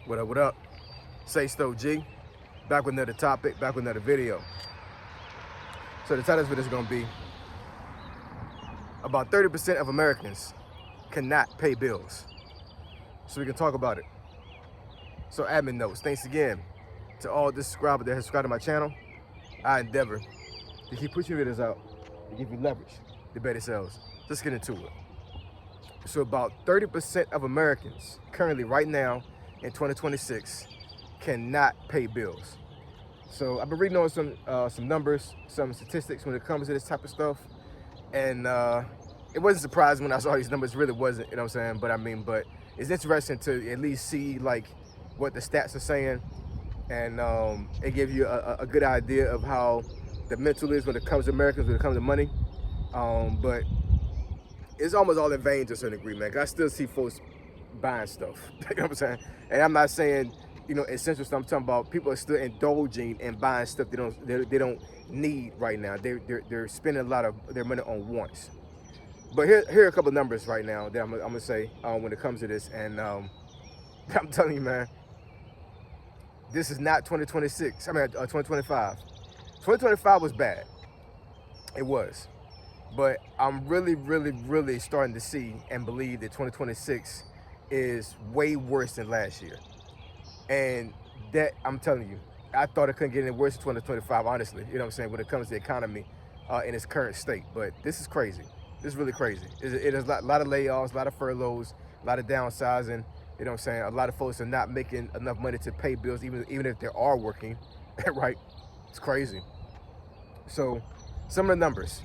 What up, what up? Say Stowe G. Back with another topic, back with another video. So the title of this is going to be about 30% of Americans cannot pay bills. So we can talk about it. So admin notes, thanks again to all the subscribers that have subscribed to my channel. I endeavor to keep pushing videos out and give you leverage to better sales. Let's get into it. So about 30% of Americans currently right now in 2026 cannot pay bills. So I've been reading on some numbers, some statistics when it comes to this type of stuff. And it wasn't surprising when I saw these numbers, it really wasn't, you know what I'm saying? But it's interesting to at least see like what the stats are saying. And it gives you a good idea of how the mental is when it comes to Americans, when it comes to money. But it's almost all in vain to a certain degree, man. I still see folks buying stuff. You know what I'm saying? And I'm not saying, you know, essential stuff. I'm talking about people are still indulging and buying stuff they don't need right now. They're spending a lot of their money on wants. But here are a couple of numbers right now that I'm gonna say when it comes to this. And I'm telling you, man, this is not 2026. I mean, 2025. 2025 was bad. It was. But I'm really starting to see and believe that 2026 is way worse than last year. And that, I'm telling you, I thought it couldn't get any worse in 2025, honestly, you know what I'm saying, when it comes to the economy in its current state. But this is crazy. This is really crazy. It is a lot of layoffs, a lot of furloughs, a lot of downsizing, you know what I'm saying? A lot of folks are not making enough money to pay bills, even if they are working, right? It's crazy. So some of the numbers.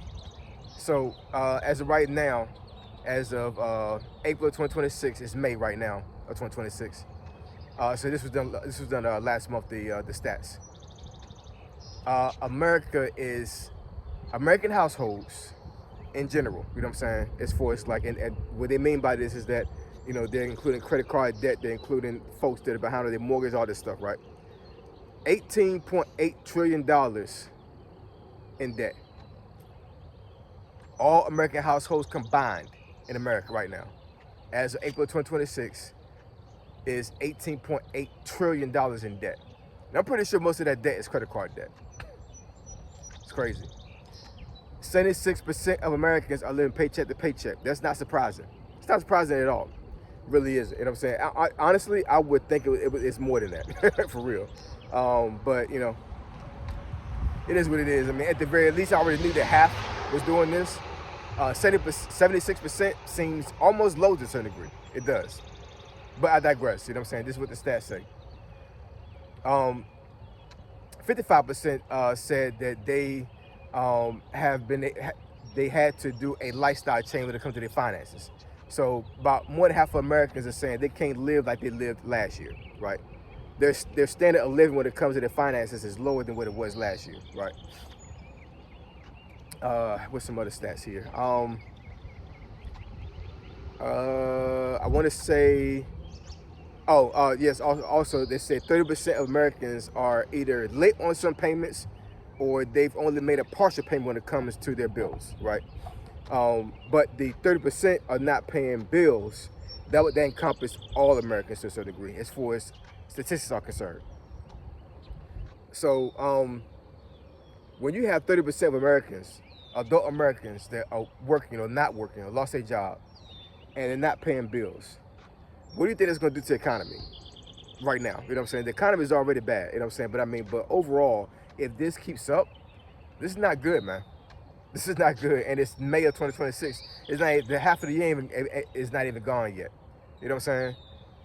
So as of right now, as of April 2026, it's May right now of 2026. So this was done. Last month. The stats. American households in general. You know what I'm saying? As far as like, and what they mean by this is that, you know, they're including credit card debt. They're including folks that are behind on their mortgage, all this stuff, right? $18.8 trillion in debt. All American households combined in America right now, as of April 2026, is $18.8 trillion in debt. And I'm pretty sure most of that debt is credit card debt. It's crazy. 76% of Americans are living paycheck to paycheck. That's not surprising. It's not surprising at all. It really isn't. You know what I'm saying? Honestly, I would think it's more than that, for real. But, you know, it is what it is. I mean, at the very least, I already knew that half was doing this. 76% seems almost low to a certain degree. It does. But I digress. You know what I'm saying? This is what the stats say. 55% said that they they had to do a lifestyle change when it comes to their finances. So about more than half of Americans are saying they can't live like they lived last year, right? Their standard of living when it comes to their finances is lower than what it was last year, right? What's some other stats here? I want to say, yes. Also, they said 30% of Americans are either late on some payments, or they've only made a partial payment when it comes to their bills, right? But the 30% are not paying bills. That would encompass all Americans to a certain degree, as far as statistics are concerned. So, when you have 30% of Americans, adult Americans that are working or not working or lost their job and they're not paying bills, what do you think that's going to do to the economy right now? You know what I'm saying? The economy is already bad, you know what I'm saying? But overall, if this keeps up, this is not good, man. This is not good. And it's May of 2026. It's not, the half of the year is not even gone yet. You know what I'm saying?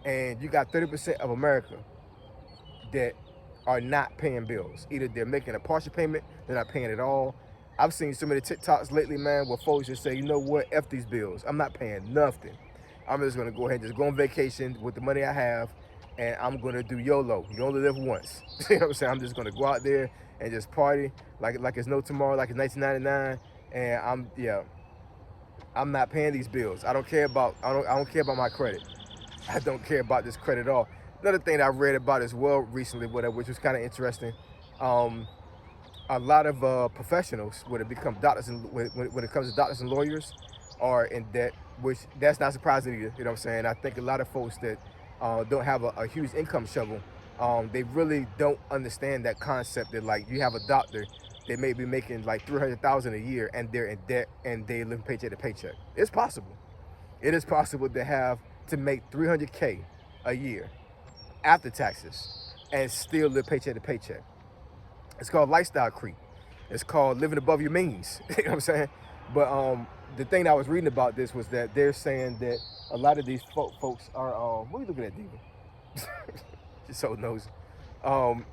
And you got 30% of America that are not paying bills. Either they're making a partial payment, they're not paying at all. I've seen so many TikToks lately, man, where folks just say, you know what, F these bills. I'm not paying nothing. I'm just gonna go ahead and just go on vacation with the money I have, and I'm gonna do YOLO. You only live once. You know what I'm saying? I'm just gonna go out there and just party like it's no tomorrow, like it's 1999. And I'm not paying these bills. I don't care about my credit. I don't care about this credit at all. Another thing that I read about as well recently, which was kind of interesting. A lot of professionals, when it becomes doctors and when it comes to doctors and lawyers, are in debt, which that's not surprising either. You know what I'm saying? I think a lot of folks that don't have a huge income shovel, they really don't understand that concept that like you have a doctor that may be making like 300,000 a year and they're in debt and they live paycheck to paycheck. It's possible. It is possible to make 300K a year after taxes and still live paycheck to paycheck. It's called lifestyle creep. It's called living above your means. You know what I'm saying? But the thing that I was reading about this was that they're saying that a lot of these folks are what are you looking at, Diva? Just so nosy. Um,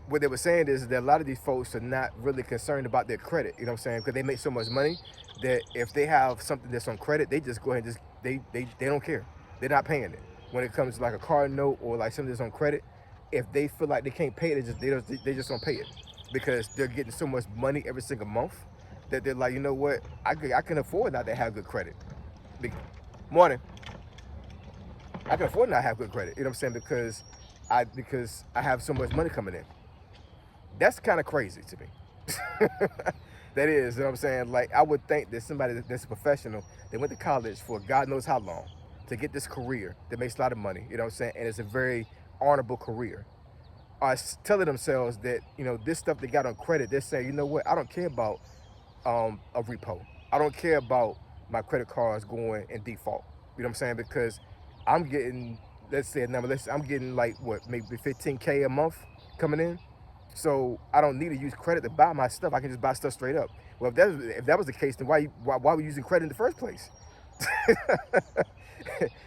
what they were saying is that a lot of these folks are not really concerned about their credit. You know what I'm saying? Because they make so much money that if they have something that's on credit, they just go ahead and just they don't care. They're not paying it. When it comes to like a car note or like something that's on credit, if they feel like they can't pay it, they just don't pay it because they're getting so much money every single month that they're like, you know what, I can afford not to have good credit. Morning. I can afford not to have good credit. You know what I'm saying? Because I have so much money coming in. That's kind of crazy to me. That is, you know what I'm saying? Like, I would think that somebody that's a professional, they went to college for God knows how long to get this career that makes a lot of money, you know what I'm saying? And it's a very honorable career. Are telling themselves that, you know, this stuff they got on credit, they're saying, you know what, I don't care about a repo. I don't care about my credit cards going in default. You know what I'm saying? Because I'm getting, let's say a number, I'm getting like what, maybe 15K a month coming in. So I don't need to use credit to buy my stuff. I can just buy stuff straight up. Well, if that was the case, then why were you using credit in the first place?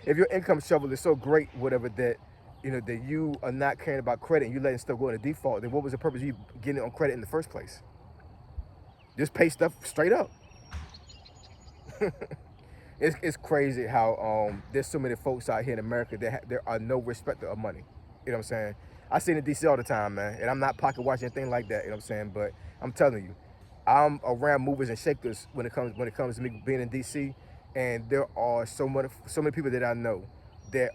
If your income shovel is so great, whatever, that you know that you are not caring about credit and you letting stuff go into default, then what was the purpose of you getting it on credit in the first place? Just pay stuff straight up. It's crazy how there's so many folks out here in America that there are no respecter of money. You know what I'm saying? I see it in DC all the time, man, and I'm not pocket watching anything like that. You know what I'm saying? But I'm telling you, I'm around movers and shakers when it comes to me being in DC, and there are so many people that I know that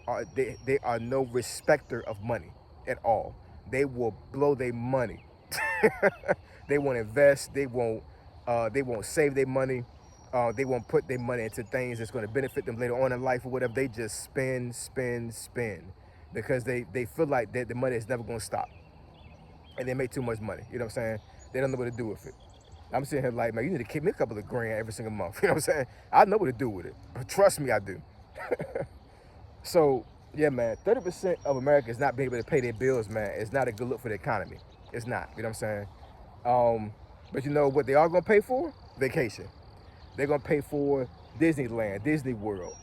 they are no respecter of money at all. They will blow their money. They won't invest. They won't save their money. They won't put their money into things that's going to benefit them later on in life or whatever. They just spend because they feel like that the money is never going to stop, and they make too much money. You know what I'm saying? They don't know what to do with it. I'm sitting here like, man, you need to keep me a couple of grand every single month. You know what I'm saying? I know what to do with it, but trust me, I do. So yeah, man, 30% of Americans not being able to pay their bills, man, is not a good look for the economy. It's not. You know what I'm saying? But you know what they are gonna pay for? Vacation. They're gonna pay for Disneyland, Disney World,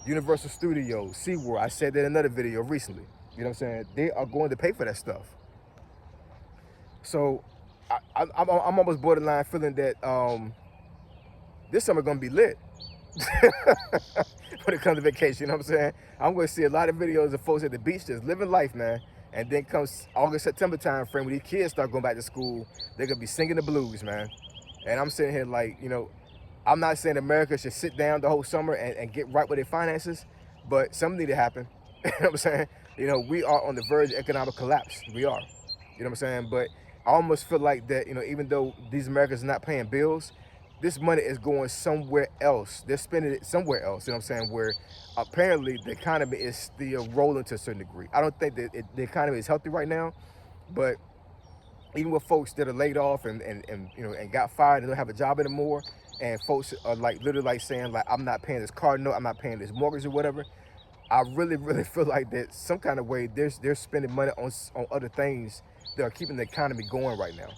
Universal Studios, SeaWorld. I said that in another video recently. You know what I'm saying? They are going to pay for that stuff. So I'm almost borderline feeling that this summer gonna be lit. When it comes to vacation, you know what I'm saying? I'm going to see a lot of videos of folks at the beach just living life, man. And then comes August, September time frame when these kids start going back to school, they're going to be singing the blues, man. And I'm sitting here like, you know, I'm not saying America should sit down the whole summer and get right with their finances, but something need to happen. You know what I'm saying? You know, we are on the verge of economic collapse. We are. You know what I'm saying? But I almost feel like that, you know, even though these Americans are not paying bills, this money is going somewhere else. They're spending it somewhere else, you know what I'm saying, where apparently the economy is still rolling to a certain degree. I don't think that the economy is healthy right now, but even with folks that are laid off and you know and got fired and don't have a job anymore, and folks are like literally like saying like, I'm not paying this car note, I'm not paying this mortgage or whatever. I really feel like that some kind of way they're spending money on other things that are keeping the economy going right now.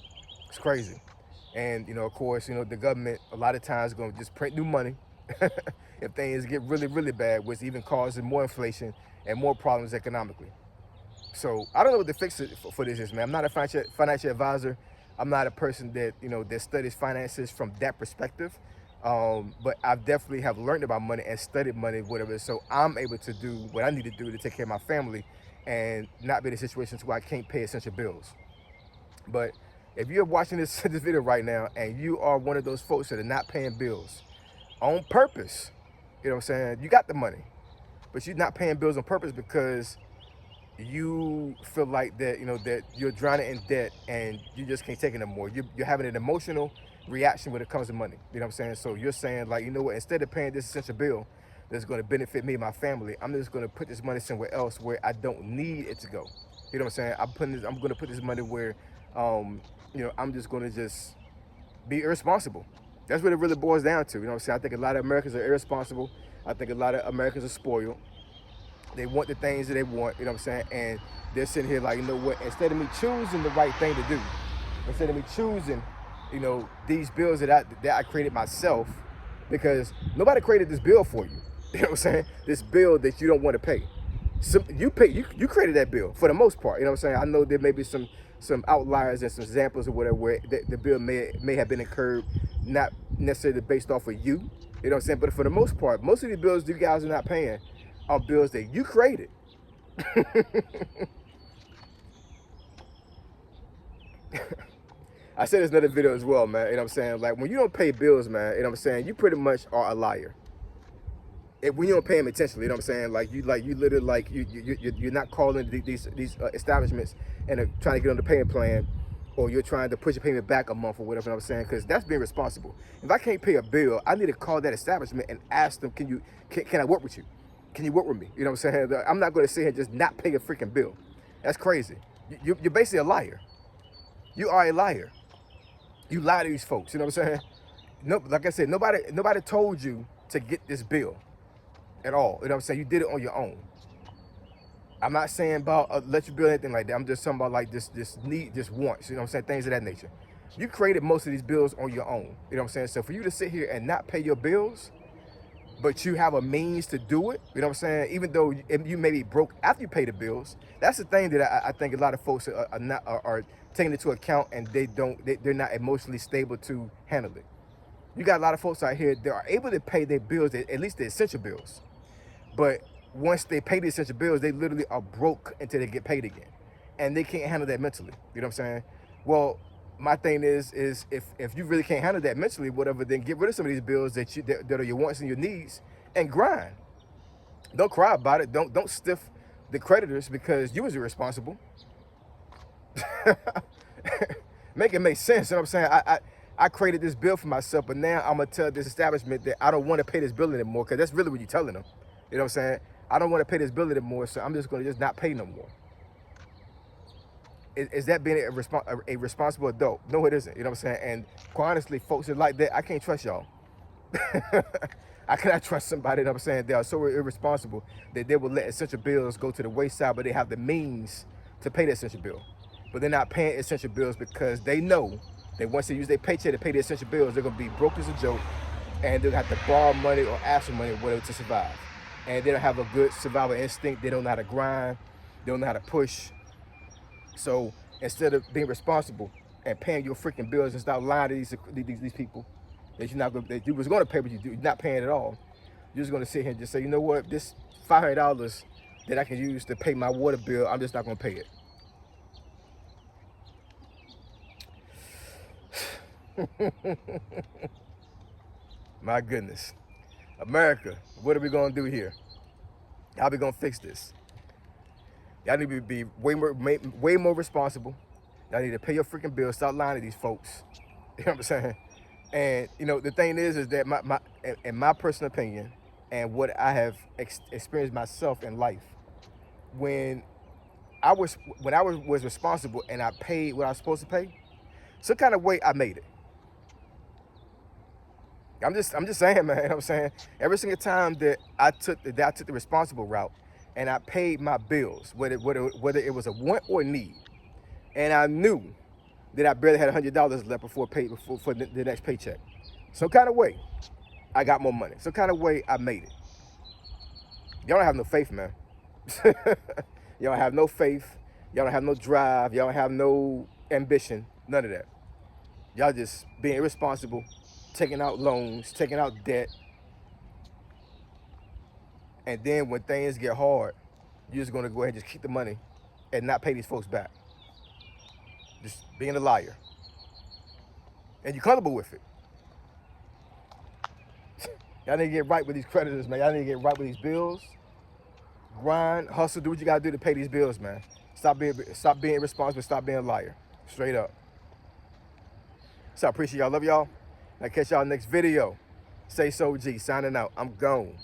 It's crazy. And, you know, of course, you know, the government a lot of times is going to just print new money if things get really bad, which even causes more inflation and more problems economically. So I don't know what the fix for this is, man. I'm not a financial advisor. I'm not a person that, you know, that studies finances from that perspective. But I definitely have learned about money and studied money, whatever. So I'm able to do what I need to do to take care of my family and not be in situations where I can't pay essential bills. But if you're watching this video right now and you are one of those folks that are not paying bills on purpose, you know what I'm saying? You got the money, but you're not paying bills on purpose because you feel like that, you know, that you're drowning in debt and you just can't take it no more. You're having an emotional reaction when it comes to money. You know what I'm saying? So you're saying like, you know what, instead of paying this essential bill that's going to benefit me and my family. I'm just going to put this money somewhere else where I don't need it to go. You know what I'm saying? I'm going to put this money where, I'm just going to just be irresponsible. That's what it really boils down to. You know what I'm saying? I think a lot of Americans are irresponsible. I think a lot of Americans are spoiled. They want the things that they want, you know what I'm saying? And they're sitting here like, you know what, instead of me choosing the right thing to do, instead of me choosing, these bills that I created myself, because nobody created this bill for you. You know what I'm saying? This bill that you don't want to pay. So you created that bill for the most part. You know what I'm saying? I know there may be some outliers and some examples or whatever where the bill may have been incurred not necessarily based off of you. You know what I'm saying? But for the most part, most of these bills you guys are not paying are bills that you created. I said this in another video as well, man. You know what I'm saying? Like, when you don't pay bills, man, you know what I'm saying, you pretty much are a liar. When you don't pay them intentionally, you know what I'm saying? Like you literally, like, you're not calling these establishments and trying to get on the payment plan, or you're trying to push your payment back a month or whatever. You know what I'm saying? Because that's being responsible. If I can't pay a bill, I need to call that establishment and ask them, can I work with you? Can you work with me? You know what I'm saying? I'm not going to sit here and just not pay a freaking bill. That's crazy. You're basically a liar. You are a liar. You lie to these folks. You know what I'm saying? No, like I said, nobody told you to get this bill at all. You know what I'm saying? You did it on your own. I'm not saying about let you bill anything like that. I'm just talking about like this need, this wants. You know what I'm saying? Things of that nature. You created most of these bills on your own. You know what I'm saying? So for you to sit here and not pay your bills, but you have a means to do it, you know what I'm saying? Even though you may be broke after you pay the bills, that's the thing that I think a lot of folks are taking into account, and they're not emotionally stable to handle it. You got a lot of folks out here that are able to pay their bills, at least the essential bills. But once they pay the essential bills, they literally are broke until they get paid again. And they can't handle that mentally. You know what I'm saying? Well, my thing is if you really can't handle that mentally, whatever, then get rid of some of these bills that are your wants and your needs, and grind. Don't cry about it. Don't stiff the creditors because you was irresponsible. Make it make sense. You know what I'm saying? I created this bill for myself, but now I'm gonna tell this establishment that I don't want to pay this bill anymore, because that's really what you're telling them. You know what I'm saying? I don't want to pay this bill anymore, so I'm just gonna not pay no more. Is that being a responsible adult? No, it isn't. You know what I'm saying? And quite honestly, folks are like that. I can't trust y'all. I cannot trust somebody, you know what I'm saying, they are so irresponsible that they will let essential bills go to the wayside, but they have the means to pay the essential bill. But they're not paying essential bills because they know that once they use their paycheck to pay the essential bills, they're going to be broke as a joke, and they'll have to borrow money or ask for money or whatever to survive. And they don't have a good survival instinct. They don't know how to grind. They don't know how to push. So instead of being responsible and paying your freaking bills and stop lying to these people that that you was going to pay, but you're not paying at all, you're just going to sit here and just say, you know what, this $500 that I can use to pay my water bill, I'm just not going to pay it. My goodness. America, what are we going to do here? How are we going to fix this? Y'all need to be way more responsible. Y'all need to pay your freaking bills. Stop lying to these folks. You know what I'm saying? And, the thing is that in my personal opinion, and what I have experienced myself in life, when I was responsible and I paid what I was supposed to pay, some kind of way I made it. I'm just saying, man. You know what I'm saying? Every single time that I took the responsible route and I paid my bills, whether it was a want or a need, and I knew that I barely had $100 left before the next paycheck. Some kind of way, I got more money. Some kind of way, I made it. Y'all don't have no faith, man. Y'all don't have no faith. Y'all don't have no drive. Y'all don't have no ambition. None of that. Y'all just being irresponsible, taking out loans, taking out debt. And then when things get hard, you're just going to go ahead and just keep the money and not pay these folks back. Just being a liar. And you're comfortable with it. Y'all need to get right with these creditors, man. Y'all need to get right with these bills. Grind, hustle, do what you got to do to pay these bills, man. Stop being irresponsible, stop being a liar. Straight up. So I appreciate y'all. Love y'all. I'll catch y'all next video. Say so G, signing out. I'm gone.